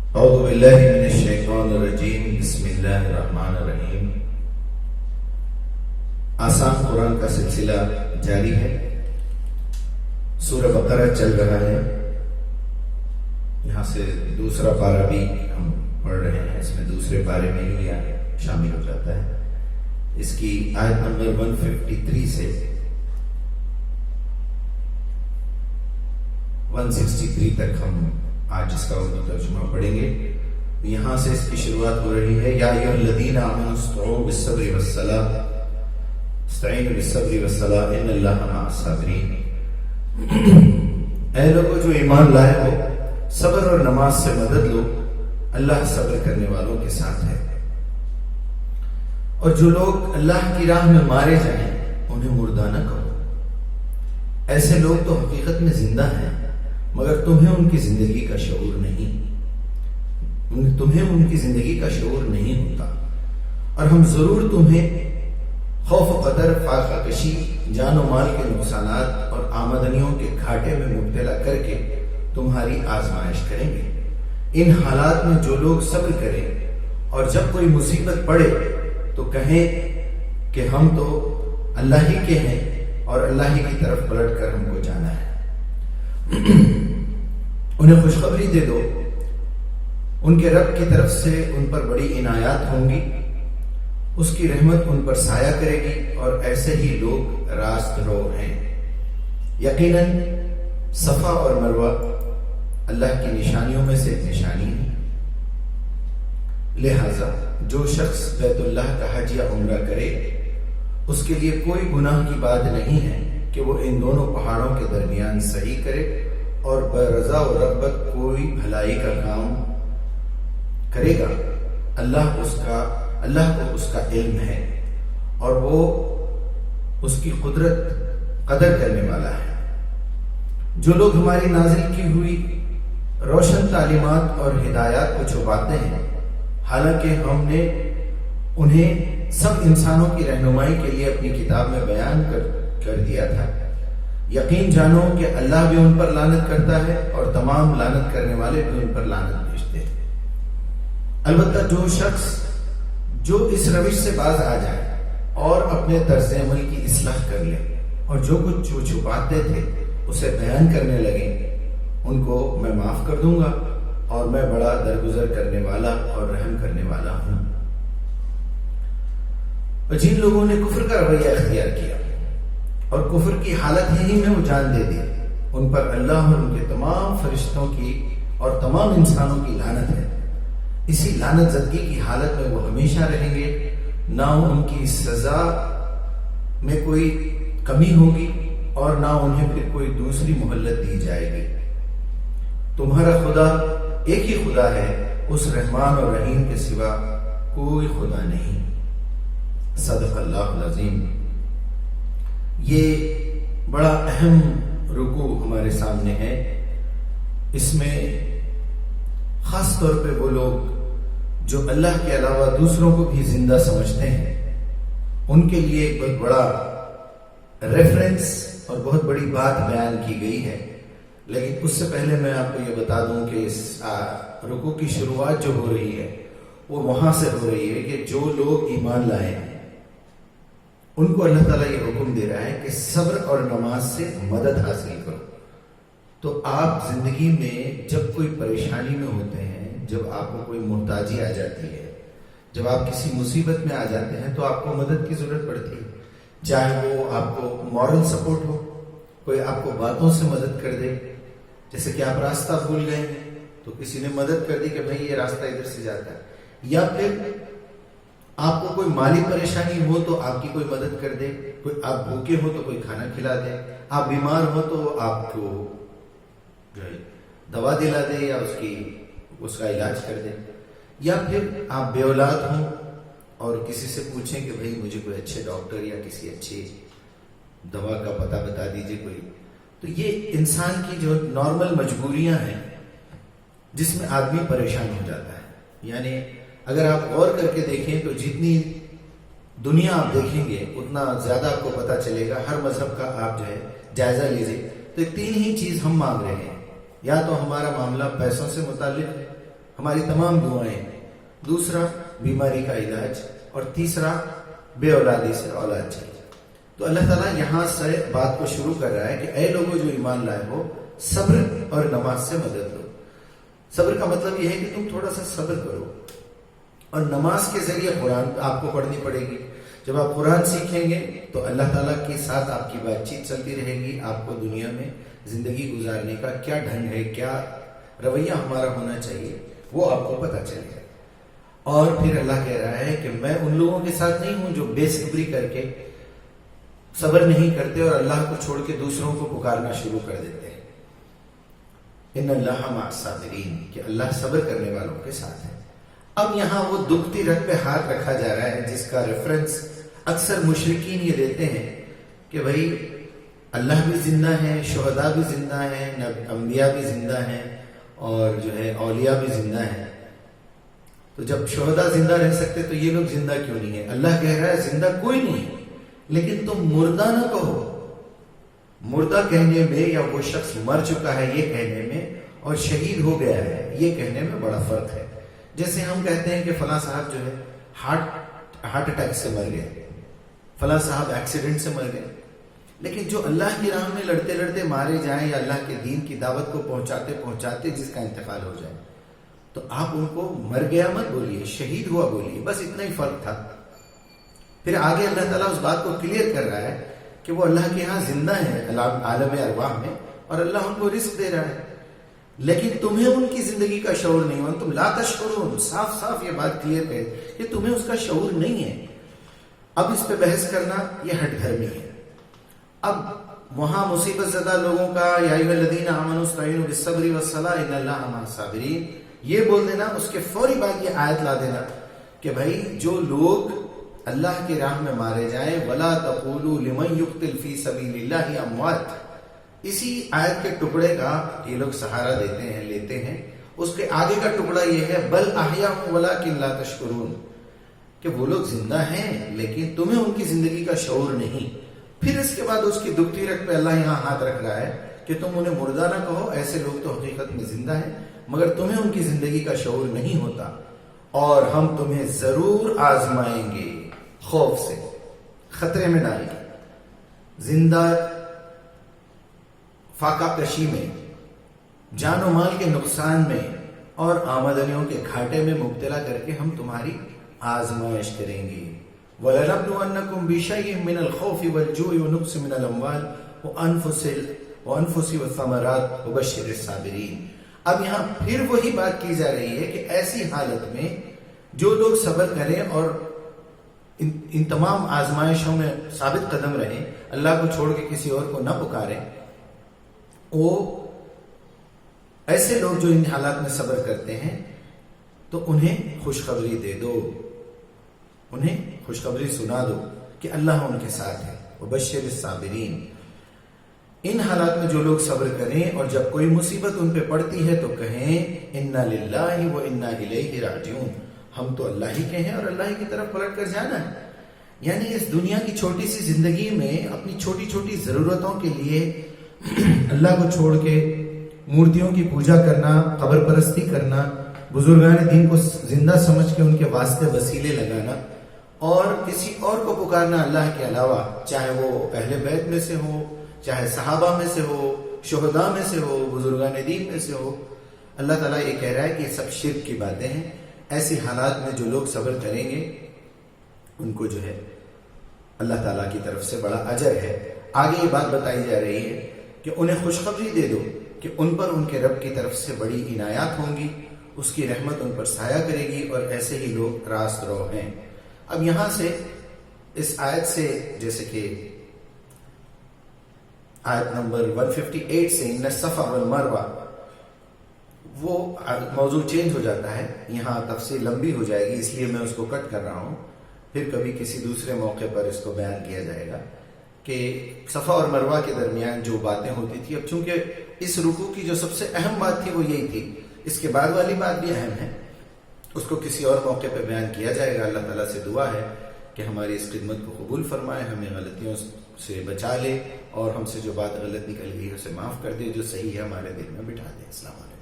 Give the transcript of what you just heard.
اعوذ باللہ من الشیطان الرجیم بسم اللہ الرحمن الرحیم۔ آسان قرآن کا سلسلہ جاری ہے۔ سورہ بقرہ چل رہا ہے، یہاں سے دوسرا پارہ بھی ہم پڑھ رہے ہیں، اس میں دوسرے پارے میں ہی شامل ہو جاتا ہے۔ اس کی آیت نمبر 153 سے 163 تک ہم آج اس کا اردو ترجمہ پڑھیں گے۔ یہاں سے اس کی شروعات ہو رہی ہے، یا ایھا الذین آمنوا استعینوا بالصبر والصلاۃ استعینوا بالصبر والصلاۃ ان اللہ مع الصابرین۔ اے لوگوں جو ایمان لائے ہو، صبر اور نماز سے مدد لو، اللہ صبر کرنے والوں کے ساتھ ہے۔ اور جو لوگ اللہ کی راہ میں مارے جائیں انہیں مردہ نہ کہو، ایسے لوگ تو حقیقت میں زندہ ہیں مگر تمہیں ان کی زندگی کا شعور نہیں، تمہیں ان کی زندگی کا شعور نہیں ہوتا، اور ہم ضرور تمہیں خوف و قدر، فاقہ کشی، جان و مال کے نقصانات اور آمدنیوں کے گھاٹے میں مبتلا کر کے تمہاری آزمائش کریں گے۔ ان حالات میں جو لوگ صبر کریں اور جب کوئی مصیبت پڑے تو کہیں کہ ہم تو اللہ ہی کے ہیں اور اللہ ہی کی طرف پلٹ کر ہم کو جانا ہے۔ انہیں خوشخبری دے دو، ان کے رب کی طرف سے ان پر بڑی عنایات ہوں گی، اس کی رحمت ان پر سایہ کرے گی، اور ایسے ہی لوگ راست رو ہیں۔ یقیناً صفا اور مروہ اللہ کی نشانیوں میں سے ایک نشانی ہے، لہذا جو شخص بیت اللہ کا حج یا عمرہ کرے اس کے لیے کوئی گناہ کی بات نہیں ہے کہ وہ ان دونوں پہاڑوں کے درمیان سعی کرے اور برضا و رغبت کوئی بھلائی کا کام کرے گا۔ اللہ کو اس کا علم ہے اور وہ اس کی قدر کرنے والا ہے۔ جو لوگ ہماری نازل کی ہوئی روشن تعلیمات اور ہدایات کو چھپاتے ہیں، حالانکہ ہم نے انہیں سب انسانوں کی رہنمائی کے لیے اپنی کتاب میں بیان کر دیا تھا، یقین جانو کہ اللہ بھی ان پر لعنت کرتا ہے اور تمام لعنت کرنے والے بھی ان پر لعنت بھیجتے ہیں۔ البتہ جو شخص جو اس روش سے باز آ جائے اور اپنے طرز عمل کی اصلاح کر لے اور جو کچھ جو چھپاتے تھے اسے بیان کرنے لگے، ان کو میں معاف کر دوں گا، اور میں بڑا درگزر کرنے والا اور رحم کرنے والا ہوں۔ اور جن لوگوں نے کفر کا رویہ اختیار کیا اور کفر کی حالت ہی میں وہ جان دے دی، ان پر اللہ اور ان کے تمام فرشتوں کی اور تمام انسانوں کی لعنت ہے۔ اسی لعنت زدگی کی حالت میں وہ ہمیشہ رہیں گے، نہ ان کی سزا میں کوئی کمی ہوگی اور نہ انہیں پھر کوئی دوسری مہلت دی جائے گی۔ تمہارا خدا ایک ہی خدا ہے، اس رحمان اور رحیم کے سوا کوئی خدا نہیں۔ صدق اللہ العظیم۔ یہ بڑا اہم رکوع ہمارے سامنے ہے۔ اس میں خاص طور پہ وہ لوگ جو اللہ کے علاوہ دوسروں کو بھی زندہ سمجھتے ہیں، ان کے لیے ایک بہت بڑا ریفرنس اور بہت بڑی بات بیان کی گئی ہے۔ لیکن اس سے پہلے میں آپ کو یہ بتا دوں کہ اس رکوع کی شروعات جو ہو رہی ہے وہ وہاں سے ہو رہی ہے کہ جو لوگ ایمان لائے ہیں ان کو اللہ تعالیٰ یہ حکم دے رہا ہے کہ صبر اور نماز سے مدد حاصل کرو۔ تو آپ زندگی میں جب کوئی پریشانی میں ہوتے ہیں، جب آپ کو کوئی محتاجی آ جاتی ہے، جب آپ کسی مصیبت میں آ جاتے ہیں تو آپ کو مدد کی ضرورت پڑتی ہے، چاہے وہ آپ کو مورل سپورٹ ہو، کوئی آپ کو باتوں سے مدد کر دے، جیسے کہ آپ راستہ بھول گئے ہیں تو کسی نے مدد کر دی کہ بھائی یہ راستہ ادھر سے جاتا ہے، یا پھر آپ کو کوئی مالی پریشانی ہو تو آپ کی کوئی مدد کر دے، کوئی آپ بھوکے ہو تو کوئی کھانا کھلا دے، آپ بیمار ہو تو آپ کو جو ہے دوا دلا دے یا اس کا علاج کر دے، یا پھر آپ بے اولاد ہوں اور کسی سے پوچھیں کہ بھائی مجھے کوئی اچھے ڈاکٹر یا کسی اچھی دوا کا پتہ بتا دیجئے کوئی۔ تو یہ انسان کی جو نارمل مجبوریاں ہیں جس میں آدمی پریشان ہو جاتا ہے۔ یعنی اگر آپ غور کر کے دیکھیں تو جتنی دنیا آپ دیکھیں گے اتنا زیادہ آپ کو پتہ چلے گا۔ ہر مذہب کا آپ جو ہے جائزہ لیجیے تو تین ہی چیز ہم مانگ رہے ہیں، یا تو ہمارا معاملہ پیسوں سے متعلق ہے، ہماری تمام دعائیں، دوسرا بیماری کا علاج، اور تیسرا بے اولادی سے اولاد چاہیے۔ تو اللہ تعالیٰ یہاں سے بات کو شروع کر رہا ہے کہ اے لوگوں جو ایمان لائے ہو، صبر اور نماز سے مدد لو۔ صبر کا مطلب یہ ہے کہ تم تھوڑا سا صبر کرو، اور نماز کے ذریعے قرآن آپ کو پڑھنی پڑے گی۔ جب آپ قرآن سیکھیں گے تو اللہ تعالیٰ کے ساتھ آپ کی بات چیت چلتی رہے گی، آپ کو دنیا میں زندگی گزارنے کا کیا ڈھنگ ہے، کیا رویہ ہمارا ہونا چاہیے، وہ آپ کو پتہ چلے گا۔ اور پھر اللہ کہہ رہا ہے کہ میں ان لوگوں کے ساتھ نہیں ہوں جو بے صبری کر کے صبر نہیں کرتے اور اللہ کو چھوڑ کے دوسروں کو پکارنا شروع کر دیتے ہیں۔ ان اللہ مع الصابرین، کہ اللہ صبر کرنے والوں کے ساتھ ہے۔ اب یہاں وہ دکھتی رگ پہ ہاتھ رکھا جا رہا ہے، جس کا ریفرنس اکثر مشرکین یہ دیتے ہیں کہ بھائی اللہ بھی زندہ ہے، شہداء بھی زندہ ہیں، انبیاء بھی زندہ ہیں، اور جو ہے اولیاء بھی زندہ ہیں۔ تو جب شہداء زندہ رہ سکتے تو یہ لوگ زندہ کیوں نہیں ہیں؟ اللہ کہہ رہا ہے زندہ کوئی نہیں ہے، لیکن تم مردہ نہ کہو۔ مردہ کہنے میں یا وہ شخص مر چکا ہے یہ کہنے میں، اور شہید ہو گیا ہے یہ کہنے میں بڑا فرق ہے۔ جیسے ہم کہتے ہیں کہ فلاں صاحب جو ہے ہارٹ اٹیک سے مر گئے، فلاں صاحب ایکسیڈنٹ سے مر گئے، لیکن جو اللہ کی راہ میں لڑتے لڑتے مارے جائیں یا اللہ کے دین کی دعوت کو پہنچاتے پہنچاتے جس کا انتقال ہو جائے، تو آپ ان کو مر گیا مت بولیے، شہید ہوا بولیے، بس اتنا ہی فرق تھا۔ پھر آگے اللہ تعالیٰ اس بات کو کلیئر کر رہا ہے کہ وہ اللہ کے ہاں زندہ ہے عالم ارواح میں، اور اللہ ان کو رزق دے رہا ہے، لیکن تمہیں ان کی زندگی کا شعور نہیں ہوا، تم لا تشکرون، صاف صاف یہ بات کلیئر ہے کہ تمہیں اس کا شعور نہیں ہے۔ اب اس پہ بحث کرنا یہ ہٹ دھرمی ہے۔ اب وہاں مصیبت زدہ لوگوں کا یا ایھا الذین آمنوا استعینوا بالصبر والصلاۃ ان اللہ مع الصابرین یہ بول دینا، اس کے فوری بعد یہ آیت لا دینا کہ بھائی جو لوگ اللہ کی راہ میں مارے جائیں، وَلَا تَقُولُوا لِمَنْ يُقْتَلْ فِي سَبِيلِ اللَّهِ أَمْوَاتٌ، اسی آیت کے ٹکڑے کا یہ لوگ سہارا لیتے ہیں۔ اس کے آگے کا ٹکڑا یہ ہے بل احیاء وَلَٰكِن لَا تَشْكُرُونَ، کہ وہ لوگ زندہ ہیں لیکن تمہیں ان کی زندگی کا شعور نہیں۔ پھر اس کے بعد اس کی دکھتی رگ پہ اللہ یہاں ہاتھ رکھ رہا ہے کہ تم انہیں مردہ نہ کہو، ایسے لوگ تو حقیقت میں زندہ ہیں مگر تمہیں ان کی زندگی کا شعور نہیں ہوتا، اور ہم تمہیں ضرور آزمائیں گے، خوف سے، خطرے میں ڈالیں گے، زندہ فاقہ کشی میں، جان و مال کے نقصان میں، اور آمدنیوں کے گھاٹے میں مبتلا کر کے ہم تمہاری آزمائش کریں گے۔ وَلَنَبْلُوَنَّكُمْ بِشَيْءٍ مِّنَ الْخَوْفِ وَالْجُوعِ وَنَقْصٍ مِّنَ الْأَمْوَالِ وَأَنفُسِ وَالثَّمَرَاتِ وَبَشِّرِ الصَّابِرِينَ۔ اب یہاں پھر وہی بات کی جا رہی ہے کہ ایسی حالت میں جو لوگ صبر کریں اور ان تمام آزمائشوں میں ثابت قدم رہیں، اللہ کو چھوڑ کے کسی اور کو نہ پکاریں، وہ ایسے لوگ جو ان حالات میں صبر کرتے ہیں تو انہیں خوشخبری دے دو، انہیں خوشخبری سنا دو کہ اللہ ان کے ساتھ ہے۔ وبشر الصابرین، ان حالات میں جو لوگ صبر کریں اور جب کوئی مصیبت ان پہ پڑتی ہے تو کہیں انا للہ و انا الیہ راجعون، ہم تو اللہ ہی کے ہیں اور اللہ ہی کی طرف پلٹ کر جانا ہے۔ یعنی اس دنیا کی چھوٹی سی زندگی میں اپنی چھوٹی چھوٹی ضرورتوں کے لیے اللہ کو چھوڑ کے مورتیوں کی پوجا کرنا، قبر پرستی کرنا، بزرگان دین کو زندہ سمجھ کے ان کے واسطے وسیلے لگانا، اور کسی اور کو پکارنا اللہ کے علاوہ، چاہے وہ اہل بیت میں سے ہو، چاہے صحابہ میں سے ہو، شہداء میں سے ہو، بزرگان دین میں سے ہو، اللہ تعالیٰ یہ کہہ رہا ہے کہ یہ سب شرک کی باتیں ہیں۔ ایسی حالات میں جو لوگ صبر کریں گے ان کو جو ہے اللہ تعالیٰ کی طرف سے بڑا اجر ہے۔ آگے یہ بات بتائی جا رہی ہے کہ انہیں خوشخبری دے دو کہ ان پر ان کے رب کی طرف سے بڑی عنایات ہوں گی، اس کی رحمت ان پر سایہ کرے گی، اور ایسے ہی لوگ راست رو ہیں۔ اب یہاں سے اس آیت سے، جیسے کہ آیت نمبر 158 سے ان الصفا والمروہ، وہ موضوع چینج ہو جاتا ہے، یہاں تفصیل لمبی ہو جائے گی اس لیے میں اس کو کٹ کر رہا ہوں، پھر کبھی کسی دوسرے موقع پر اس کو بیان کیا جائے گا کہ صفا اور مروہ کے درمیان جو باتیں ہوتی تھی۔ اب چونکہ اس رکوع کی جو سب سے اہم بات تھی وہ یہی تھی، اس کے بعد والی بات بھی اہم ہے، اس کو کسی اور موقع پہ بیان کیا جائے گا۔ اللہ تعالیٰ سے دعا ہے کہ ہماری اس خدمت کو قبول فرمائے، ہمیں غلطیوں سے بچا لے، اور ہم سے جو بات غلط نکل گئی اسے معاف کر دے، جو صحیح ہے ہمارے دل میں بٹھا دے۔ السلام علیکم۔